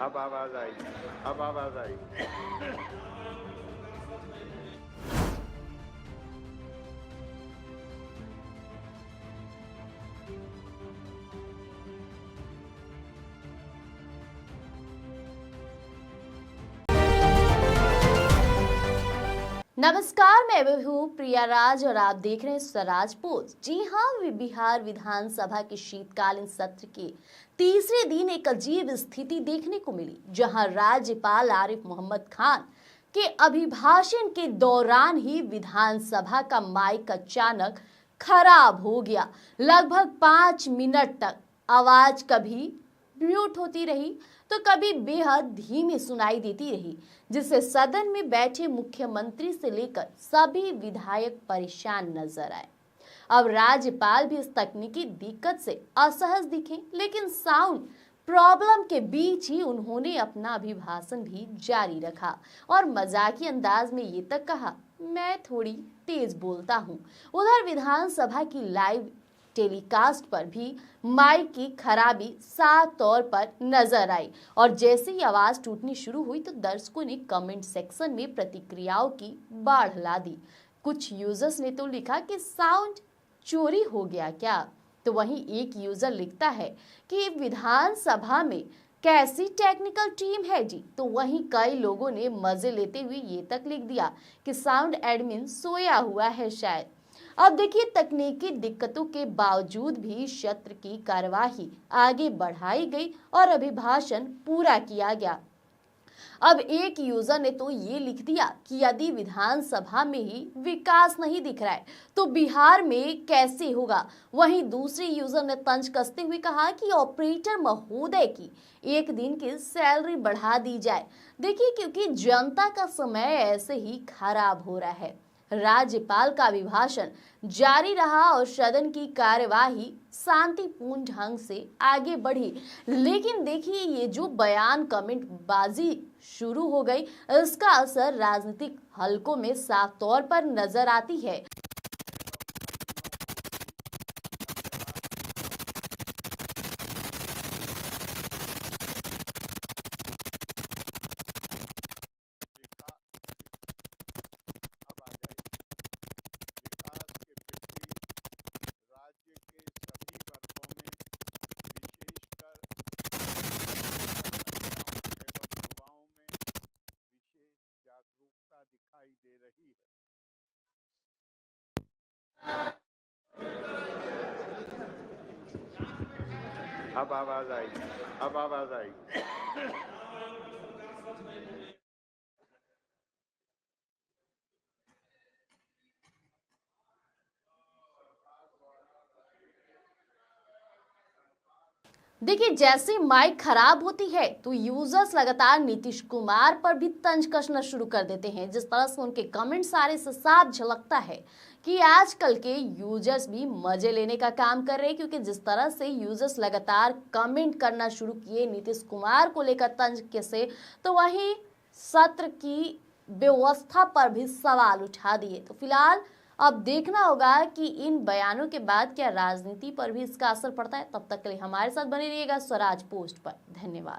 अब आवाज आई। अब आवाज आई। नमस्कार, मैं हूँ प्रिया राज और आप देख रहे हैं स्वराज पोस्ट। जी हाँ, बिहार विधानसभा के शीतकालीन सत्र के तीसरे दिन एक अजीब स्थिति देखने को मिली, जहां राज्यपाल आरिफ मोहम्मद खान के अभिभाषण के दौरान ही विधानसभा का माइक अचानक खराब हो गया। लगभग 5 मिनट तक आवाज कभी म्यूट होती रही तो कभी बेहद धीमी सुनाई देती रही, जिससे सदन में बैठे मुख्यमंत्री से लेकर सभी विधायक परेशान नजर आए। अब राज्यपाल भी इस तकनीकी दिक्कत से असहज दिखे, लेकिन साउंड प्रॉब्लम के बीच ही उन्होंने अपना अभिभाषण भी जारी रखा और मजाकी अंदाज में ये तक कहा, मैं थोड़ी तेज बोलता हूँ। उधर विधानसभा की लाइव टेलीकास्ट पर भी माइक की खराबी साफ तौर पर नजर आई और जैसे ही आवाज टूटनी शुरू हुई तो दर्शकों ने कमेंट सेक्शन में प्रतिक्रियाओं की बाढ़ ला दी। कुछ यूजर्स ने तो लिखा कि साउंड चोरी हो गया क्या, तो वहीं एक यूजर लिखता है कि विधानसभा में कैसी टेक्निकल टीम है जी। तो वहीं कई लोगों ने मजे लेते हुए ये तक लिख दिया कि साउंड एडमिन सोया हुआ है शायद। अब देखिए, तकनीकी दिक्कतों के बावजूद भी सत्र की कार्यवाही आगे बढ़ाई गई और अभिभाषण पूरा किया गया। अब एक यूजर ने तो ये लिख दिया कि यदि विधानसभा में ही विकास नहीं दिख रहा है तो बिहार में कैसे होगा। वहीं दूसरे यूजर ने तंज कसते हुए कहा कि ऑपरेटर महोदय की एक दिन की सैलरी बढ़ा दी जाए। देखिए, क्योंकि जनता का समय ऐसे ही खराब हो रहा है। राज्यपाल का अभिभाषण जारी रहा और सदन की कार्यवाही शांतिपूर्ण ढंग से आगे बढ़ी। लेकिन देखिए, ये जो बयान कमेंट बाजी शुरू हो गई, इसका असर राजनीतिक हलकों में साफ तौर पर नजर आती है। अब आ जाए विकास के प्रति राज्य के सभी वर्गों में, विशेषकर एवं युवाओं में विशेष जागरूकता दिखाई दे रही है। अब आवाज आई। अब आवाज आई। देखिए, जैसे माइक खराब होती है तो यूजर्स लगातार नीतीश कुमार पर भी तंज कसना शुरू कर देते हैं। जिस तरह से उनके कमेंट सारे से साफ झलकता है कि आजकल के यूजर्स भी मजे लेने का काम कर रहे हैं, क्योंकि जिस तरह से यूजर्स लगातार कमेंट करना शुरू किए नीतीश कुमार को लेकर तंज कैसे, तो वहीं सत्र की व्यवस्था पर भी सवाल उठा दिए। तो फिलहाल अब देखना होगा कि इन बयानों के बाद क्या राजनीति पर भी इसका असर पड़ता है। तब तक के लिए हमारे साथ बने रहिएगा स्वराज पोस्ट पर। धन्यवाद।